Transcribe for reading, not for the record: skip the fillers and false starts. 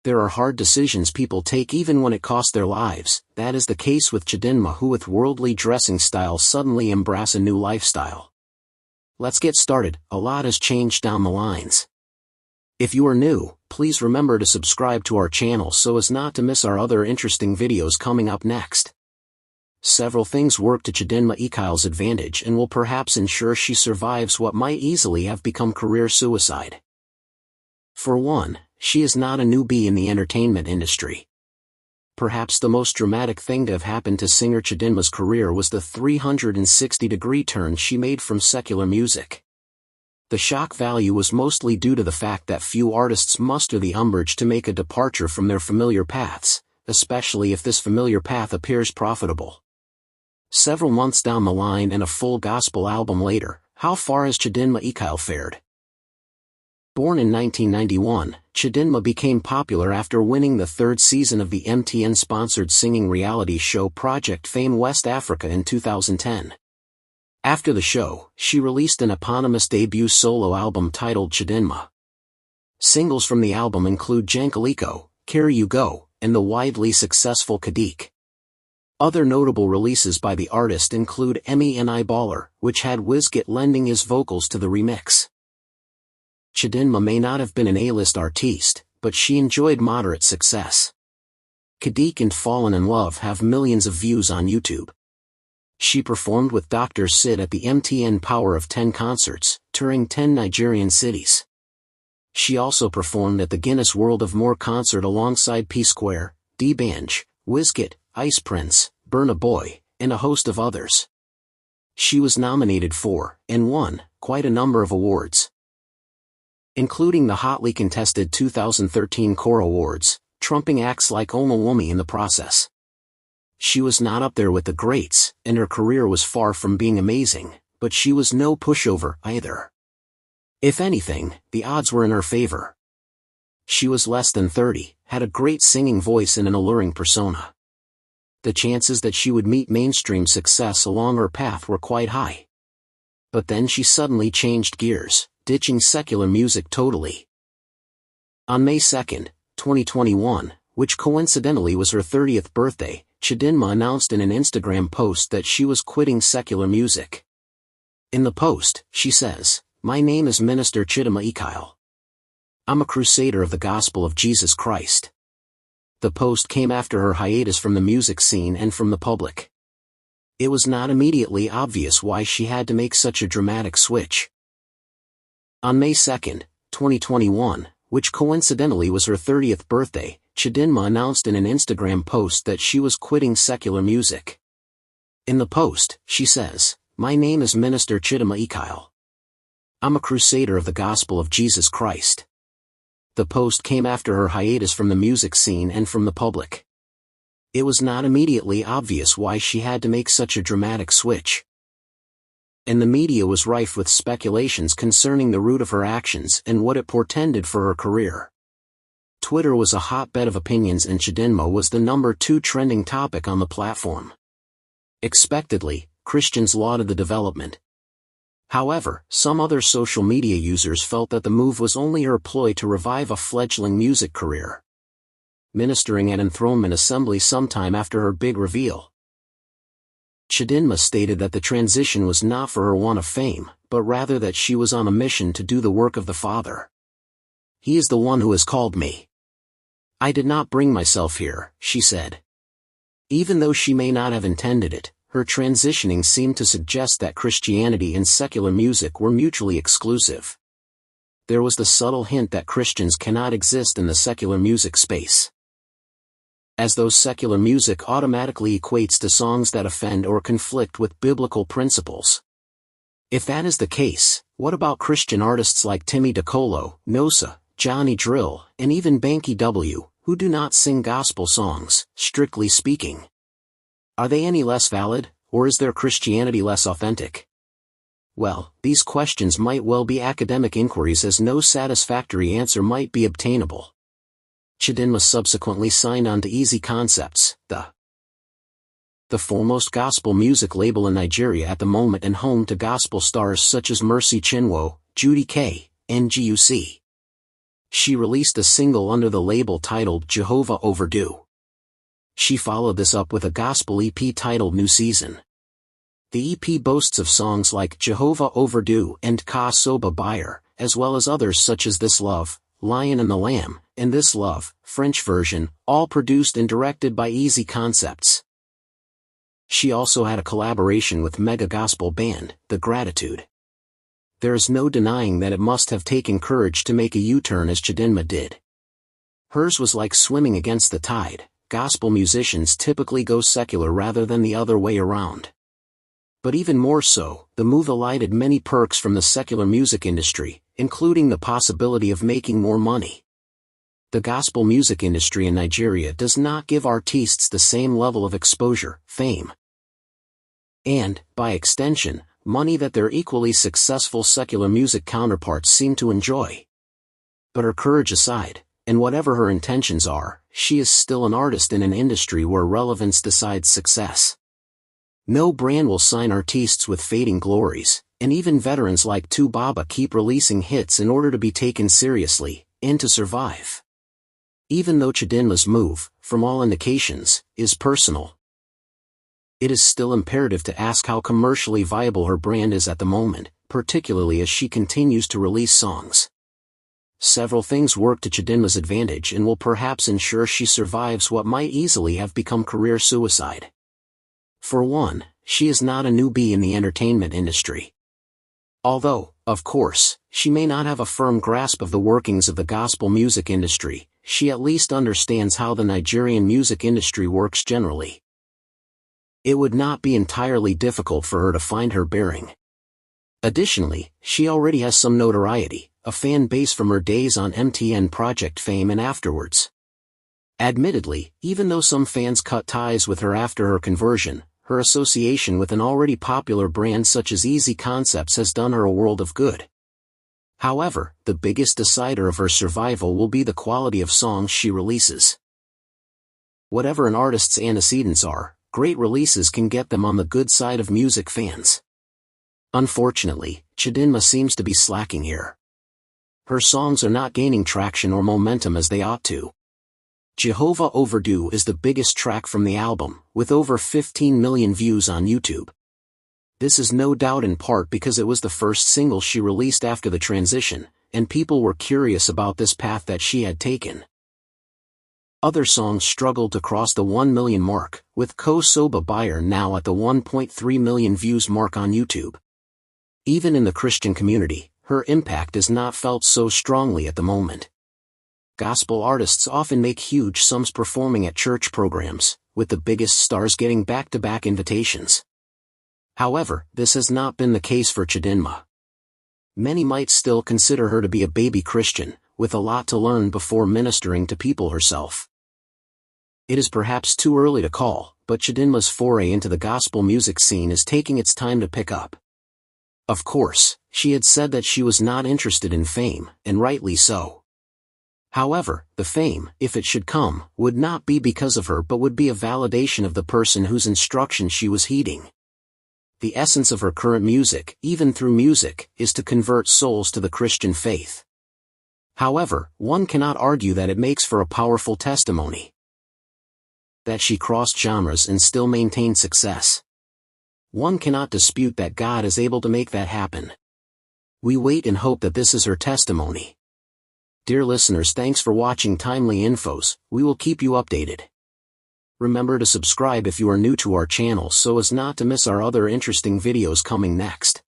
There are hard decisions people take even when it costs their lives. That is the case with Chidinma, who with worldly dressing style suddenly embrace a new lifestyle. Let's get started. A lot has changed down the lines. If you are new, please remember to subscribe to our channel so as not to miss our other interesting videos coming up next. Several things work to Chidinma Ikai's advantage and will perhaps ensure she survives what might easily have become career suicide. For one, she is not a newbie in the entertainment industry. Perhaps the most dramatic thing to have happened to singer Chidinma's career was the 360-degree turn she made from secular music. The shock value was mostly due to the fact that few artists muster the umbrage to make a departure from their familiar paths, especially if this familiar path appears profitable. Several months down the line and a full gospel album later, how far has Chidinma Ikai fared? Born in 1991, Chidinma became popular after winning the third season of the MTN-sponsored singing reality show Project Fame West Africa in 2010. After the show, she released an eponymous debut solo album titled Chidinma. Singles from the album include Jankaliko, Carry You Go, and the widely successful Kadik. Other notable releases by the artist include Emmy and Baller, which had Wizkid lending his vocals to the remix. Chidinma may not have been an A-list artiste, but she enjoyed moderate success. Kadik and Fallen in Love have millions of views on YouTube. She performed with Dr. Sid at the MTN Power of 10 concerts, touring 10 Nigerian cities. She also performed at the Guinness World of More concert alongside P-Square, D'banj, Wizkid, Ice Prince, Burna Boy, and a host of others. She was nominated for, and won, quite a number of awards, including the hotly contested 2013 Core Awards, trumping acts like Omawumi in the process. She was not up there with the greats, and her career was far from being amazing, but she was no pushover either. If anything, the odds were in her favor. She was less than 30, had a great singing voice and an alluring persona. The chances that she would meet mainstream success along her path were quite high. But then she suddenly changed gears, ditching secular music totally. On May 2, 2021, which coincidentally was her 30th birthday, Chidinma announced in an Instagram post that she was quitting secular music. In the post, she says, "My name is Minister Chidinma Ikai. I'm a crusader of the gospel of Jesus Christ." The post came after her hiatus from the music scene and from the public. It was not immediately obvious why she had to make such a dramatic switch. On May 2, 2021, which coincidentally was her 30th birthday, Chidinma announced in an Instagram post that she was quitting secular music. In the post, she says, "My name is Minister Chidinma Ikai. I'm a crusader of the gospel of Jesus Christ." The post came after her hiatus from the music scene and from the public. It was not immediately obvious why she had to make such a dramatic switch. And the media was rife with speculations concerning the root of her actions and what it portended for her career. Twitter was a hotbed of opinions and Chidinma was the number 2 trending topic on the platform. Expectedly, Christians lauded the development. However, some other social media users felt that the move was only her ploy to revive a fledgling music career, ministering at enthronement assembly sometime after her big reveal. Chidinma stated that the transition was not for her want of fame, but rather that she was on a mission to do the work of the Father. "He is the one who has called me. I did not bring myself here," she said. Even though she may not have intended it, her transitioning seemed to suggest that Christianity and secular music were mutually exclusive. There was the subtle hint that Christians cannot exist in the secular music space, as though secular music automatically equates to songs that offend or conflict with biblical principles. If that is the case, what about Christian artists like Timmy DeColo, Nosa, Johnny Drill, and even Banky W, who do not sing gospel songs, strictly speaking? Are they any less valid, or is their Christianity less authentic? Well, these questions might well be academic inquiries as no satisfactory answer might be obtainable. Chidinma subsequently signed on to Easy Concepts, the foremost gospel music label in Nigeria at the moment and home to gospel stars such as Mercy Chinwo, Judy K, and GUC. she released a single under the label titled Jehovah Overdue. She followed this up with a gospel EP titled New Season. The EP boasts of songs like Jehovah Overdue and Ka Soba Buyer, as well as others such as This Love, Lion and the Lamb, and This Love, French version, all produced and directed by Easy Concepts. She also had a collaboration with mega gospel band, The Gratitude. There is no denying that it must have taken courage to make a U-turn as Chidinma did. Hers was like swimming against the tide. Gospel musicians typically go secular rather than the other way around. But even more so, the move elided many perks from the secular music industry, including the possibility of making more money. The gospel music industry in Nigeria does not give artists the same level of exposure, fame, and, by extension, money that their equally successful secular music counterparts seem to enjoy. But her courage aside, and whatever her intentions are, she is still an artist in an industry where relevance decides success. No brand will sign artists with fading glories, and even veterans like Tu Baba keep releasing hits in order to be taken seriously, and to survive. Even though Chidinma's move, from all indications, is personal, it is still imperative to ask how commercially viable her brand is at the moment, particularly as she continues to release songs. Several things work to Chidinma's advantage and will perhaps ensure she survives what might easily have become career suicide. For one, she is not a newbie in the entertainment industry. Although, of course, she may not have a firm grasp of the workings of the gospel music industry, she at least understands how the Nigerian music industry works generally. It would not be entirely difficult for her to find her bearing. Additionally, she already has some notoriety, a fan base from her days on MTN Project Fame and afterwards. Admittedly, even though some fans cut ties with her after her conversion, her association with an already popular brand such as Easy Concepts has done her a world of good. However, the biggest decider of her survival will be the quality of songs she releases. Whatever an artist's antecedents are, great releases can get them on the good side of music fans. Unfortunately, Chidinma seems to be slacking here. Her songs are not gaining traction or momentum as they ought to. Jehovah Overdue is the biggest track from the album, with over 15 million views on YouTube. This is no doubt in part because it was the first single she released after the transition, and people were curious about this path that she had taken. Other songs struggled to cross the 1 million mark, with Ko Soba Buyer now at the 1.3 million views mark on YouTube. Even in the Christian community, her impact is not felt so strongly at the moment. Gospel artists often make huge sums performing at church programs, with the biggest stars getting back-to-back invitations. However, this has not been the case for Chidinma. Many might still consider her to be a baby Christian, with a lot to learn before ministering to people herself. It is perhaps too early to call, but Chidinma's foray into the gospel music scene is taking its time to pick up. Of course, she had said that she was not interested in fame, and rightly so. However, the fame, if it should come, would not be because of her but would be a validation of the person whose instruction she was heeding. The essence of her current music, even through music, is to convert souls to the Christian faith. However, one cannot argue that it makes for a powerful testimony that she crossed genres and still maintained success. One cannot dispute that God is able to make that happen. We wait and hope that this is her testimony. Dear listeners, thanks for watching Timely Infos. We will keep you updated. Remember to subscribe if you are new to our channel so as not to miss our other interesting videos coming next.